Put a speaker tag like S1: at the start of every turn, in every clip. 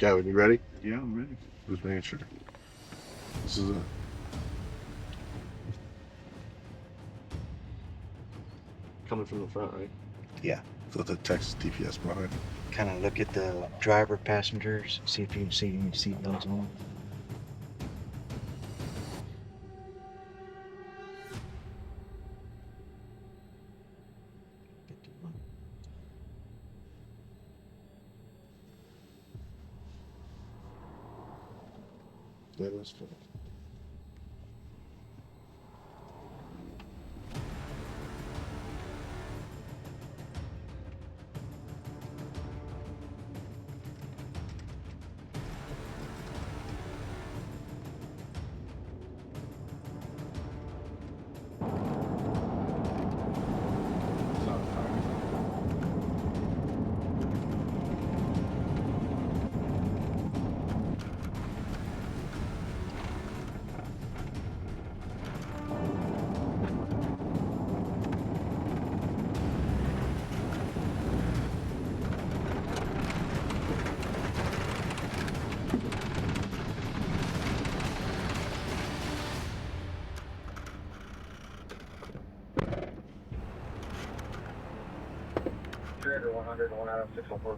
S1: Gavin, you ready?
S2: Yeah, I'm ready.
S1: Just making sure. This is it. Coming from the front, right?
S2: Yeah.
S1: So the Texas DPS behind.
S3: Kind of look at the driver, passengers, see if you can see any seatbelts on.
S1: Yeah, that's fine.
S4: Trigger 100, 1 out of 604.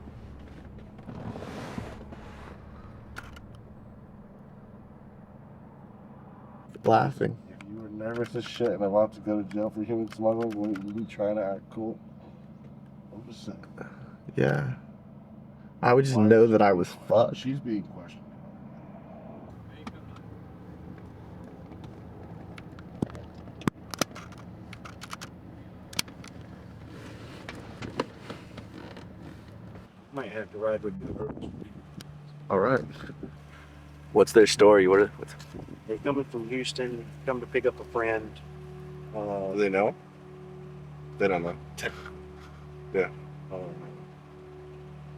S1: Laughing.
S2: If you were nervous as shit and about to go to jail for human smuggling, wouldn't you be trying to act cool? I'm just saying.
S1: Yeah. I would just know that I was fucked.
S2: She's being questioned.
S4: Might have to ride with you.
S1: All right. What's their story? What?
S3: They're coming from Houston, come to pick up a friend.
S1: Do they know? They don't know. Yeah.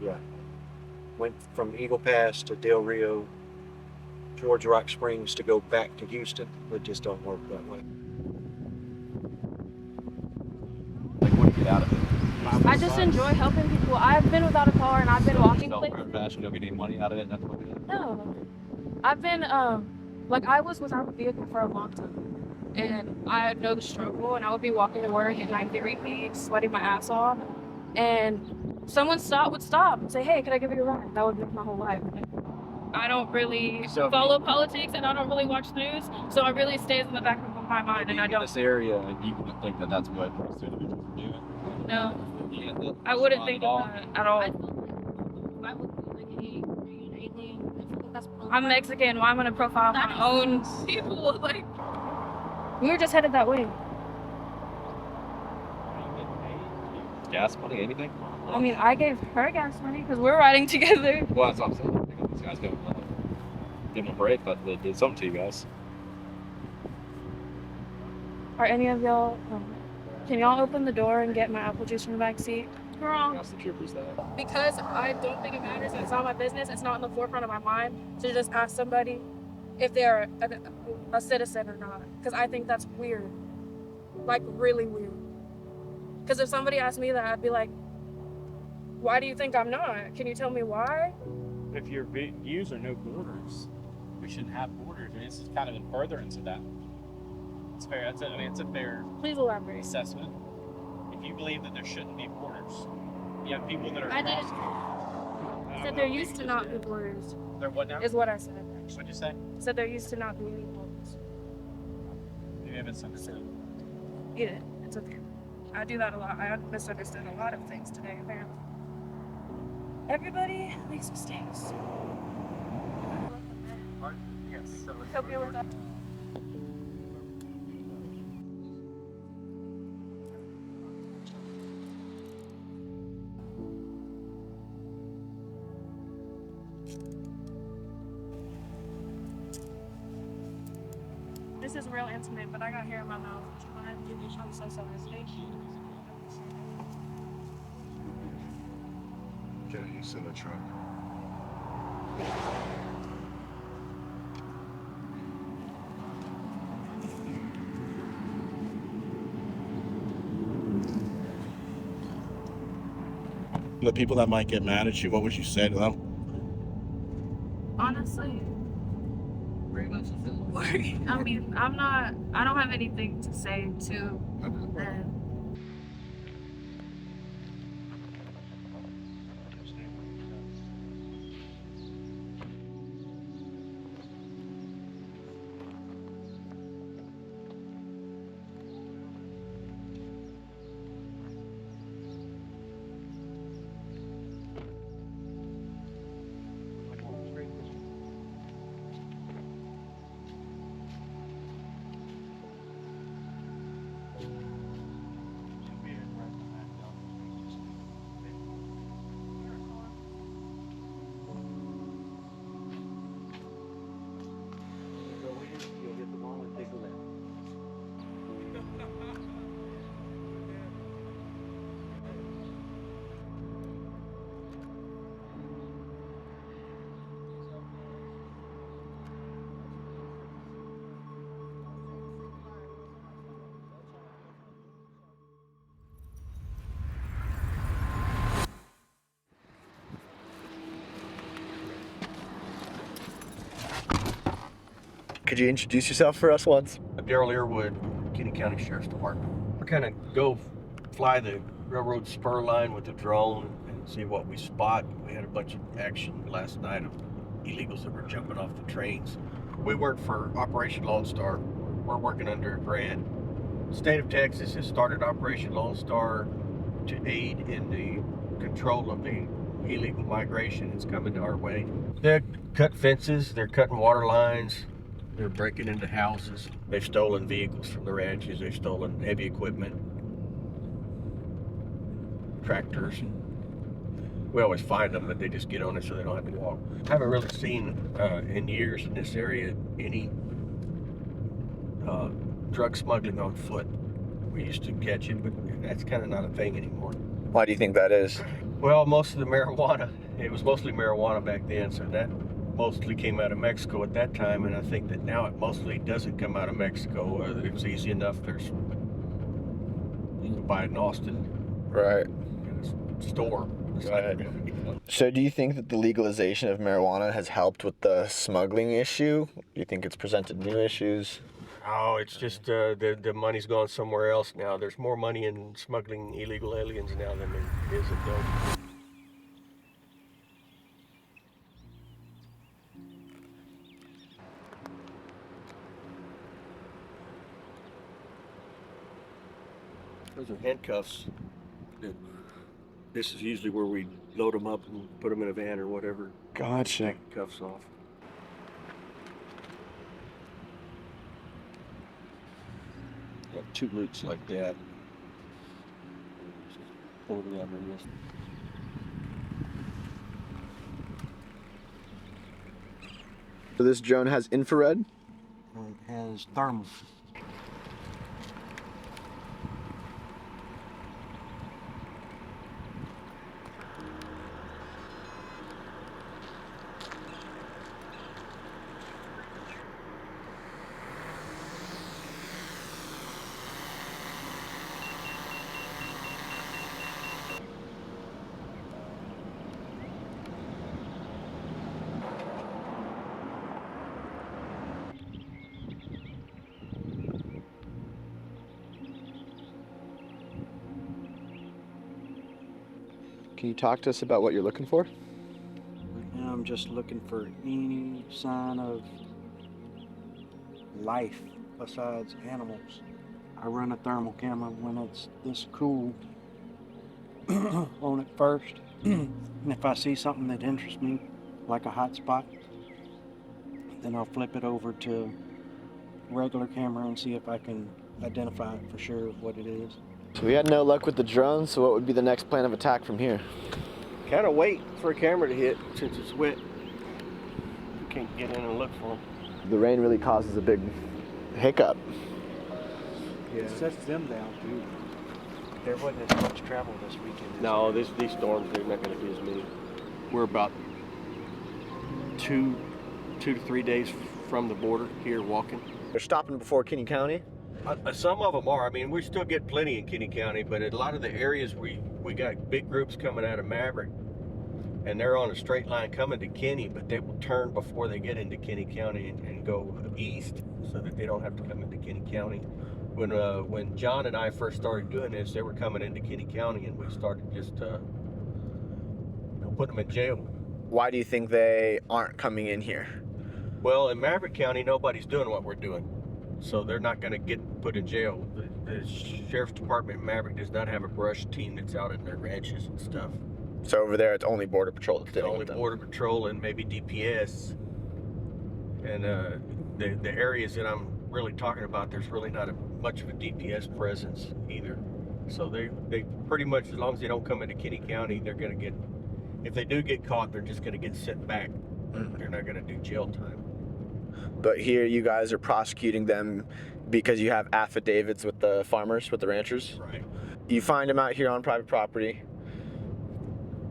S3: Yeah. Went from Eagle Pass to Del Rio, towards Rock Springs to go back to Houston. It just don't work that way.
S5: Like, what do you get out of it?
S6: I just enjoy helping people. I've been without a car and I've been walking places.
S5: You don't get any money out of it? That's what it is.
S6: No. I've been, like I was without a vehicle for a long time. And I know the struggle and I would be walking to work at 9:30, sweating my ass off. And someone would stop and say, hey, can I give you a ride? That would make my whole life. I don't really follow politics and I don't really watch news. So it really stays in the back of my mind and I don't.
S5: In this area, you wouldn't think that that's what most individuals are doing.
S6: No.
S5: Yeah,
S6: I wouldn't think of that at all. I'm Mexican. Why am I gonna profile my own people? Like, we were just headed that way.
S5: Gas money, anything?
S6: I mean, I gave her gas money because we're riding together.
S5: Well, that's what I'm saying. These guys don't give them a break, but they did something to you guys.
S6: Are any of y'all? Can y'all open the door and get my apple juice from the back seat? Girl.
S5: Ask the troopers that.
S6: Because I don't think it matters. It's not my business. It's not in the forefront of my mind to just ask somebody if they're a citizen or not. Because I think that's weird. Like, really weird. Because if somebody asked me that, I'd be like, why do you think I'm not? Can you tell me why?
S7: If your views are no borders, we shouldn't have borders. I mean, this is kind of in furtherance of that. It's fair. It's a fair
S6: Please elaborate.
S7: assessment. If you believe that there shouldn't be borders, you have people that are.
S6: I didn't. I said there used to not be borders.
S7: They're what now?
S6: Is what I said.
S7: What'd you say?
S6: I said there used to not be any borders.
S7: Maybe I misunderstood.
S6: You did. It's okay. I do that a lot. I misunderstood a lot of things today, apparently. Everybody makes mistakes.
S7: Yes.
S6: Help you with that. This is real intimate, but I got hair in my mouth. Would you mind? I'm so sorry.
S1: Okay, he's in the truck. The people that might get mad at you, what would you say to them?
S6: honestly, I mean, I don't have anything to say to them.
S1: Could you introduce yourself for us once?
S8: Daryl Earwood, Kenny County Sheriff's Department. We're kind of go fly the railroad spur line with the drone and see what we spot. We had a bunch of action last night of illegals that were jumping off the trains. We work for Operation Lone Star. We're working under a grant. The state of Texas has started Operation Lone Star to aid in the control of the illegal migration that's coming to our way. They cut fences, they're cutting water lines, they're breaking into houses. They've stolen vehicles from the ranches. They've stolen heavy equipment, tractors. We always find them, but they just get on it so they don't have to walk. I haven't really seen in years in this area any drug smuggling on foot. We used to catch it, but that's kind of not a thing anymore.
S1: Why do you think that is?
S8: Well, most of the marijuana, it was mostly marijuana back then, so that mostly came out of Mexico at that time, and I think that now it mostly doesn't come out of Mexico. It was easy enough. You can buy it in Austin.
S1: Right.
S8: In a store.
S1: Right. So do you think that the legalization of marijuana has helped with the smuggling issue? Do you think it's presented new issues?
S8: Oh, it's just the money's gone somewhere else now. There's more money in smuggling illegal aliens now than there is adults. Those are handcuffs. This is usually where we load them up and put them in a van or whatever.
S1: Gotcha.
S8: Take the cuffs off. Got 2 loops like that. Pull it out in this.
S1: So this drone has infrared?
S8: It has thermal.
S1: Can you talk to us about what you're looking for?
S3: Right now I'm just looking for any sign of life besides animals. I run a thermal camera when it's this cool on it first. And if I see something that interests me, like a hot spot, then I'll flip it over to regular camera and see if I can identify it for sure what it is.
S1: So we had no luck with the drone, so what would be the next plan of attack from here?
S8: Kind of wait for a camera to hit since it's wet. You can't get in and look for them.
S1: The rain really causes a big hiccup.
S8: Yeah.
S3: It sets them down too. There wasn't as much travel this weekend.
S8: No, these storms, they're not going to be as many. We're about 2 to 3 days from the border here walking.
S1: They're stopping before Kenny County?
S8: Some of them are. I mean, we still get plenty in Kenny County, but a lot of the areas we got big groups coming out of Maverick, and they're on a straight line coming to Kinney, but they will turn before they get into Kinney County and go east so that they don't have to come into Kinney County. When John and I first started doing this, they were coming into Kinney County, and we started just putting them in jail.
S1: Why do you think they aren't coming in here?
S8: Well, in Maverick County, nobody's doing what we're doing, so they're not going to get put in jail. The Sheriff's Department in Maverick does not have a brush team that's out in their ranches and stuff.
S1: So over there, it's only Border Patrol that's
S8: It's
S1: dealing
S8: only
S1: with them.
S8: Border Patrol and maybe DPS. And the areas that I'm really talking about, there's really not much of a DPS presence either. So they pretty much, as long as they don't come into Kinney County, they're going to get, if they do get caught, they're just going to get sent back. They're not going to do jail time.
S1: But here you guys are prosecuting them because you have affidavits with the farmers, with the ranchers.
S8: Right.
S1: You find them out here on private property.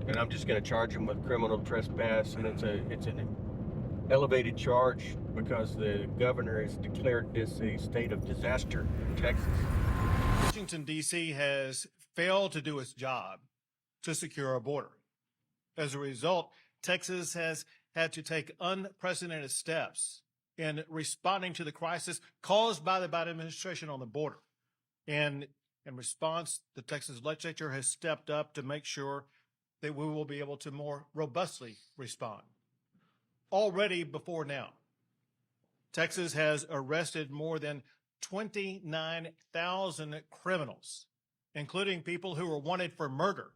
S8: And I'm just going to charge them with criminal trespass, and it's an elevated charge because the governor has declared this a state of disaster in Texas.
S9: Washington, D.C. has failed to do its job to secure our border. As a result, Texas has had to take unprecedented steps in responding to the crisis caused by the Biden administration on the border. And in response, the Texas legislature has stepped up to make sure that we will be able to more robustly respond. Already before now, Texas has arrested more than 29,000 criminals, including people who were wanted for murder,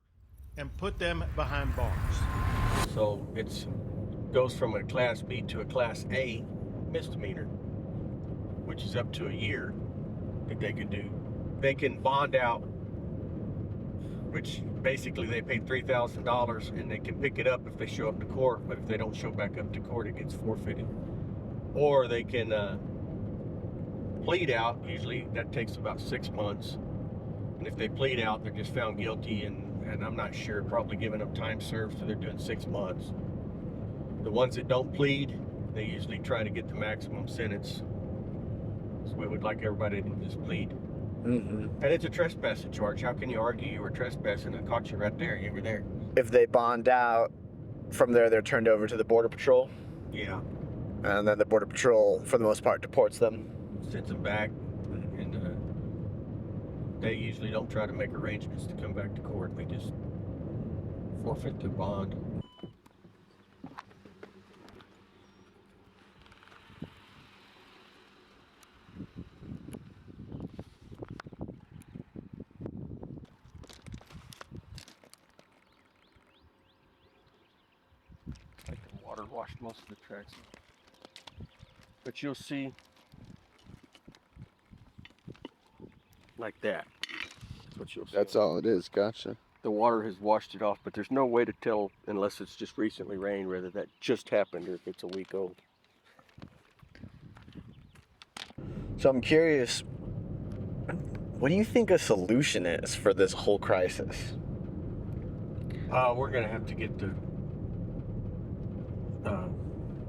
S9: and put them behind bars.
S8: So it goes from a Class B to a Class A misdemeanor, which is up to a year that they could do. They can bond out, which basically they pay $3,000 and they can pick it up if they show up to court, but if they don't show back up to court, it gets forfeited. Or they can plead out. Usually that takes about 6 months. And if they plead out, they're just found guilty, and I'm not sure, probably giving up time served, so they're doing 6 months. The ones that don't plead, they usually try to get the maximum sentence. So we would like everybody to just plead. And it's a trespassing charge. How can you argue you were trespassing? I caught you right there. You were there.
S1: If they bond out, from there they're turned over to the Border Patrol.
S8: Yeah.
S1: And then the Border Patrol, for the most part, deports them.
S8: Sends them back, and they usually don't try to make arrangements to come back to court. They just forfeit their bond. Like the water washed most of the tracks. But you'll see like that. That's what you'll see.
S2: That's all it is. Gotcha.
S8: The water has washed it off, but there's no way to tell unless it's just recently rained whether that just happened or if it's a week old.
S1: So I'm curious, what do you think a solution is for this whole crisis?
S8: We're going to have to get the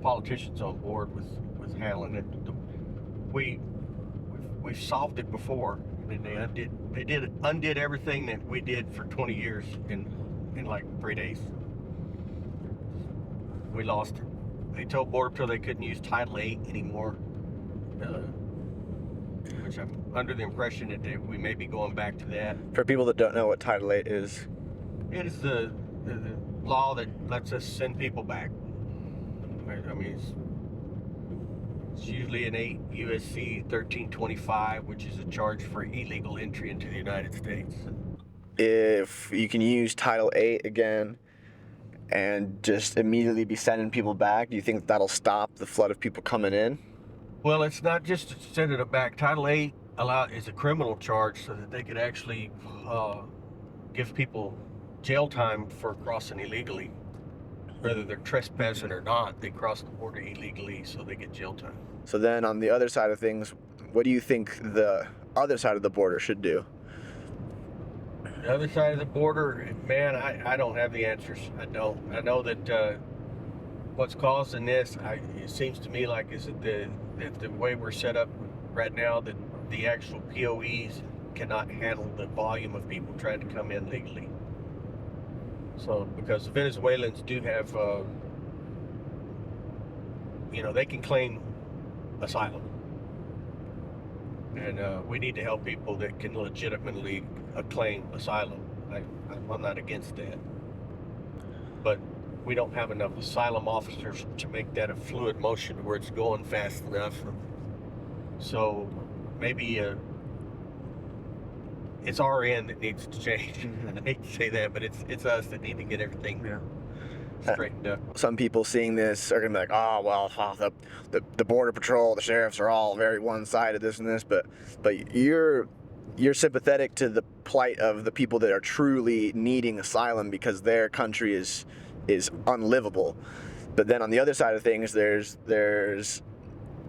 S8: politicians on board with handling it. We've solved it before. I mean, they undid everything that we did for 20 years in like 3 days. We lost it. They told Border Patrol they couldn't use Title 8 anymore, which I'm under the impression that we may be going back to that.
S1: For people that don't know what Title 8 is.
S8: It is the law that lets us send people back. I mean, it's usually an 8 U.S.C. 1325, which is a charge for illegal entry into the United States.
S1: If you can use Title 8 again and just immediately be sending people back, do you think that'll stop the flood of people coming in?
S8: Well, it's not just sending them back. Title 8 is a criminal charge so that they could actually give people jail time for crossing illegally. Whether they're trespassing or not, they cross the border illegally, so they get jail time.
S1: So then on the other side of things, what do you think the other side of the border should do?
S8: The other side of the border, man, I don't have the answers. I don't. I know that what's causing this, it seems to me like is that the way we're set up right now, that the actual POEs cannot handle the volume of people trying to come in legally. So, because the Venezuelans do have, they can claim asylum. And we need to help people that can legitimately claim asylum. I'm not against that. But we don't have enough asylum officers to make that a fluid motion where it's going fast enough. So maybe it's our end that needs to change. I hate to say that, but it's us that need to get everything straightened up.
S1: Some people seeing this are gonna be like, oh well, the border patrol, the sheriffs are all very one-sided, this and this, but you're sympathetic to the plight of the people that are truly needing asylum because their country is unlivable. But then on the other side of things, there's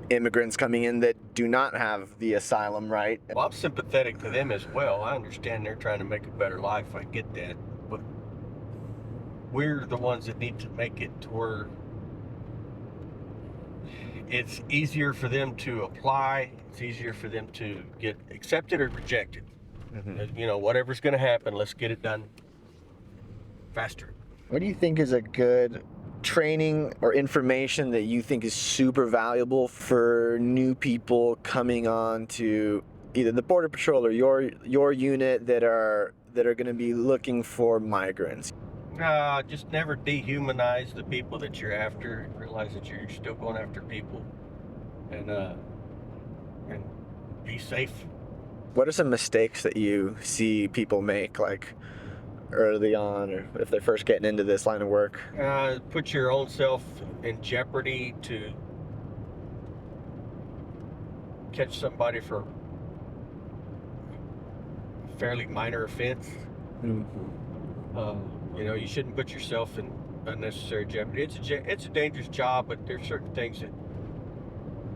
S1: immigrants coming in that do not have the asylum right.
S8: Well, I'm sympathetic to them as well. I understand they're trying to make a better life. I get that. But we're the ones that need to make it to where it's easier for them to apply. It's easier for them to get accepted or rejected. Whatever's going to happen, let's get it done faster.
S1: What do you think is a good training or information that you think is super valuable for new people coming on to either the Border Patrol or your unit that are going to be looking for migrants?
S8: Just never dehumanize the people that you're after. Realize that you're still going after people, and be safe.
S1: What are some mistakes that you see people make, like early on, or if they're first getting into this line of work?
S8: Put your own self in jeopardy to catch somebody for a fairly minor offense. You shouldn't put yourself in unnecessary jeopardy. It's a dangerous job, but there's certain things that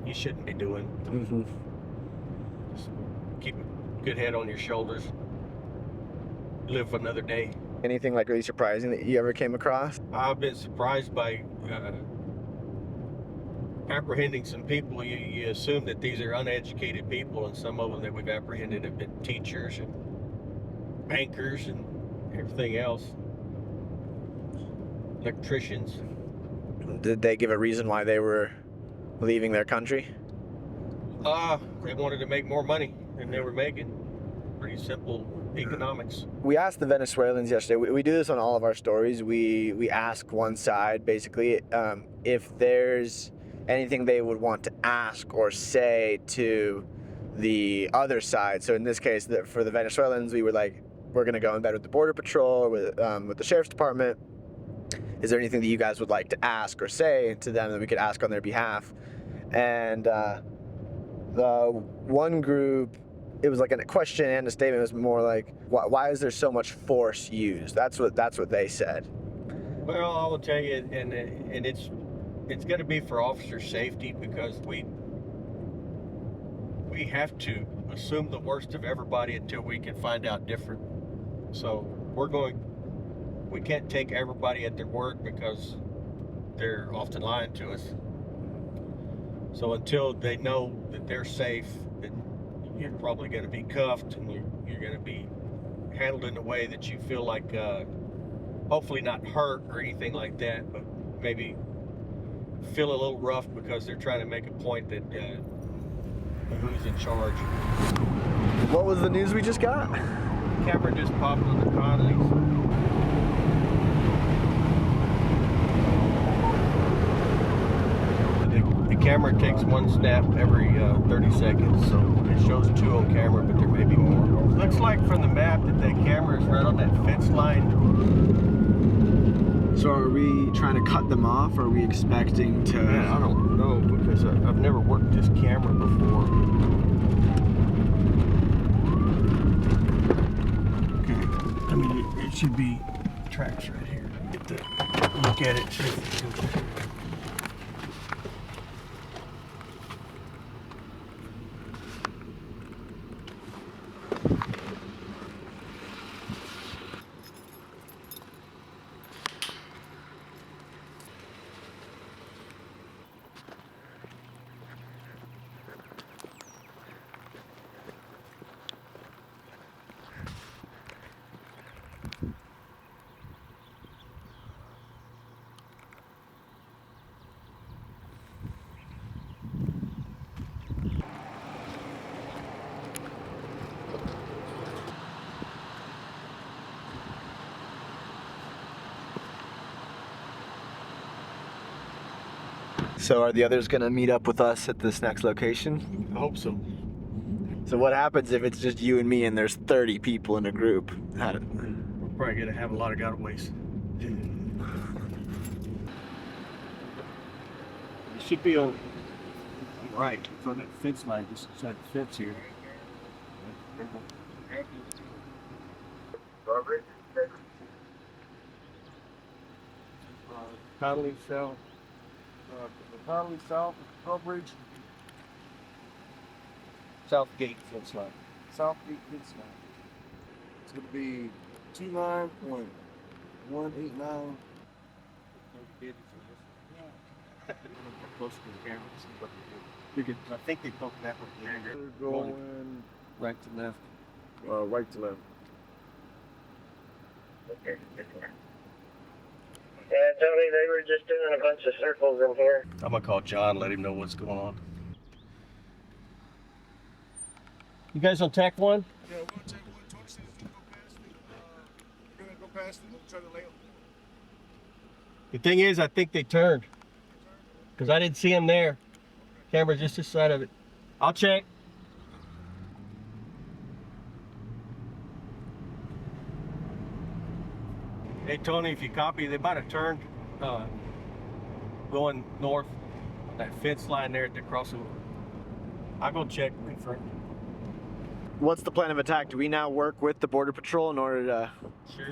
S8: you shouldn't be doing. Just keep a good head on your shoulders. Live another day.
S1: Anything like really surprising that you ever came across?
S8: I've been surprised by apprehending some people. You assume that these are uneducated people, and some of them that we've apprehended have been teachers and bankers and everything else. Electricians.
S1: Did they give a reason why they were leaving their country?
S8: They wanted to make more money than they were making. Pretty simple economics.
S1: We asked the Venezuelans yesterday. We do this on all of our stories. We ask one side basically if there's anything they would want to ask or say to the other side. So in this case, for the Venezuelans, we were like, we're going to go in bed with the Border Patrol, with the Sheriff's Department. Is there anything that you guys would like to ask or say to them that we could ask on their behalf? And the one group, it was like a question and a statement. It was more like, why is there so much force used? That's what they said.
S8: Well, I will tell you, and it's going to be for officer safety, because we have to assume the worst of everybody until we can find out different. So we can't take everybody at their word, because they're often lying to us. So until they know that they're safe, that you're probably going to be cuffed, and you're going to be handled in a way that you feel like, hopefully not hurt or anything like that, but maybe feel a little rough because they're trying to make a point that who's in charge.
S1: What was the news we just got?
S8: Camera just popped on the Conleys. The camera takes one snap every 30 seconds, so it shows 2 on camera, but there may be more. Looks like from the map that camera is right on that fence line.
S1: So are we trying to cut them off, or are we expecting to...
S8: Man, I don't know, because I've never worked this camera before. Okay, I mean, it should be tracks right here. Get the look at it.
S1: So are the others gonna meet up with us at this next location?
S8: I hope so.
S1: So what happens if it's just you and me and there's 30 people in a group?
S8: We're probably gonna have a lot of gotaways. It should be on right. It's on that fence line, just inside the fence here. Connolly South. Connolly South coverage. South Gate fence line.
S2: South Gate fence line. It's gonna be 29.189.
S8: Close to the camera, see what they do. You could, I think they broke that one.
S2: They're going
S8: Right to left.
S2: right to left.
S10: Yeah, Tony, they were just doing a bunch of circles in here.
S8: I'm gonna call John, let him know what's going on. You guys on tack one?
S2: Yeah, we're gonna take one. Tony says to go past it. We're gonna go past it. We'll try to lay up.
S8: The thing is, I think they turned. Because I didn't see him there. Camera's just this side of it. I'll check. Hey Tony, if you copy, they might have turned going north. That fence line there at the crossing. I'll go check and confirm.
S1: What's the plan of attack? Do we now work with the Border Patrol in order to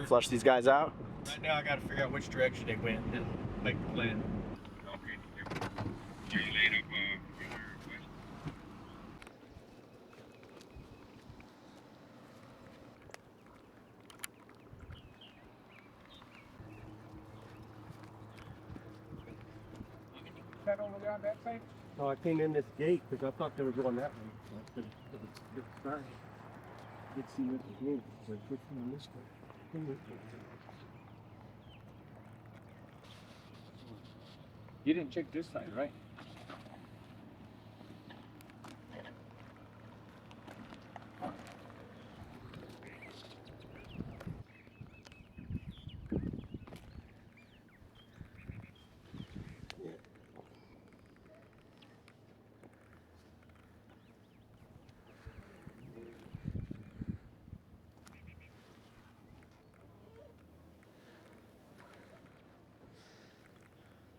S1: flush these guys out?
S8: Right now I gotta figure out which direction they went and make the plan.
S7: That over there on that side?
S8: No, I came in this gate because I thought they were going that way. Let's see what they did. They're pushing on this way.
S7: You didn't check this side, right?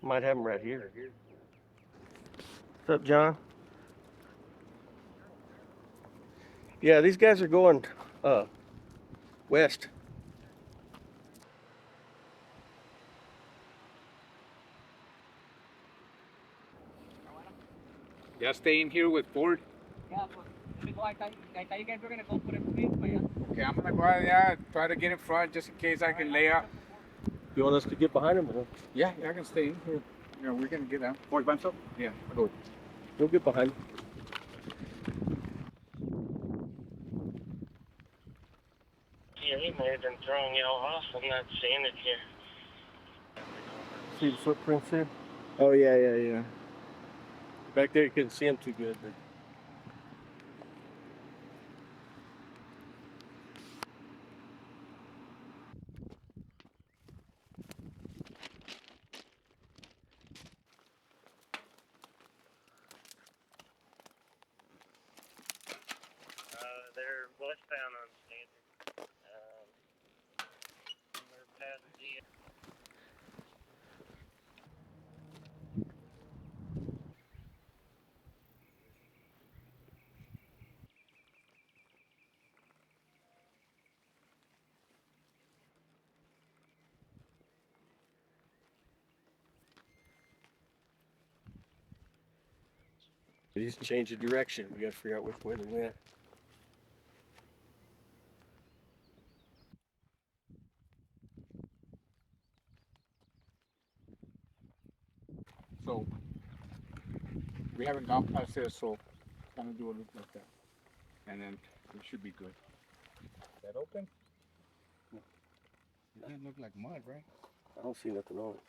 S8: Might have them right here. What's up, John? Yeah, these guys are going west.
S7: Yeah, staying here with Ford.
S11: Yeah, but I thought you guys were gonna go put it in.
S7: Okay, I'm gonna go out there, try to get in front just in case I can lay out.
S8: You want us to get behind them? Or?
S7: Yeah, I can stay in here. Yeah, we're gonna get out. Ford by himself? Yeah, I'll go.
S8: We'll get behind them.
S10: Yeah, he may have been throwing y'all off. I'm not seeing it here.
S8: See the footprints there?
S1: Oh yeah.
S8: Back there you couldn't see them too good. But...
S10: They're westbound on Standard. They're past the...
S8: They just changed the direction. We gotta figure out which way they went.
S7: So, we haven't gone past there, so kind of do it like that. And then it should be good. Is that open? No. It doesn't look like mud, right?
S8: I don't see nothing on it.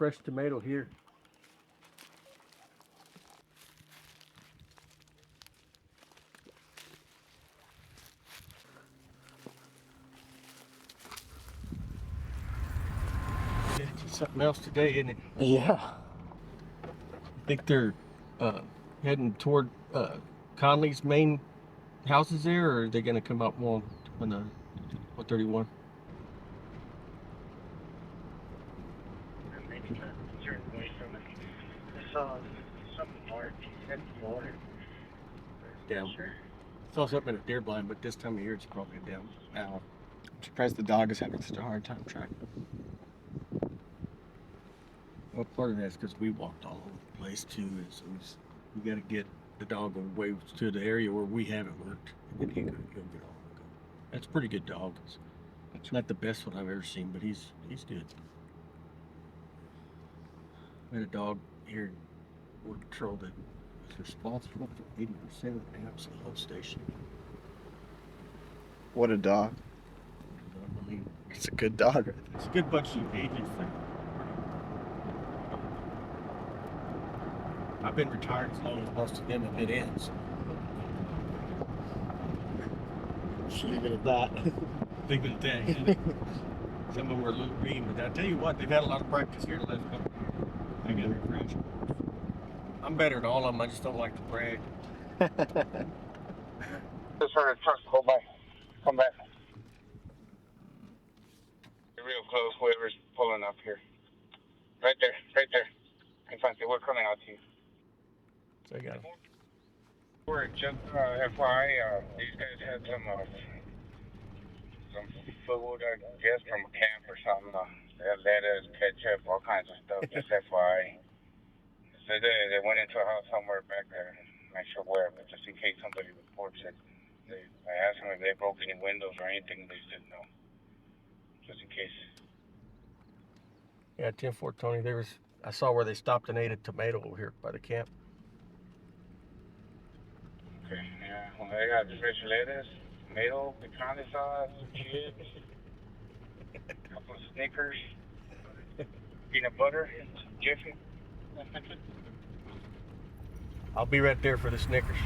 S8: fresh tomato here. Something else today, isn't it?
S1: Yeah.
S8: I think they're heading toward Conley's main houses there, or are they going to come up more on the 131?
S10: Maybe not turn away from it. I saw something more.
S8: Yeah.
S10: Sure.
S8: Saw something in a deer blind, but this time of year it's probably a damn owl.
S3: I'm surprised the dog is having such a hard time tracking.
S8: Well, part of that's because we walked all over the place too. So we got to get the dog away to the area where we haven't worked, and then he'll get on. That's a pretty good dog. It's not the best one I've ever seen, but he's good. We had a dog here in Border Patrol that was responsible for 80% of the naps at the whole station.
S1: What a dog.
S8: Unbelievable.
S1: It's a good dog.
S8: It's a good bunch of agents there. I've been retired as long as most of them have been in. So.
S1: Just leave it at that.
S8: Leave it at that. Yeah. Some of them were a little green, but I tell you what, they've had a lot of practice here the last couple of years. I got to refresh. I'm better than all of them. I just don't like to brag.
S10: Just heard a truck go by. Come back. You're real close, whoever's pulling up here. Right there, right there. Infante, we're coming out to you.
S8: So I got them.
S10: We're just FYI, these guys had some food, I guess, from a camp or something. They had lettuce, ketchup, all kinds of stuff. Just FYI. So they went into a house somewhere back there. I'm not sure where, but just in case somebody reports it. I asked them if they broke any windows or anything. They said no. Just in case.
S8: Yeah, 10-4 Tony. I saw where they stopped and ate a tomato over here by the camp.
S10: Okay, yeah. Well, they got fresh lettuce, tomato, pecan sauce, chips, a couple of Snickers, peanut butter, Jiffy.
S8: I'll be right there for the Snickers.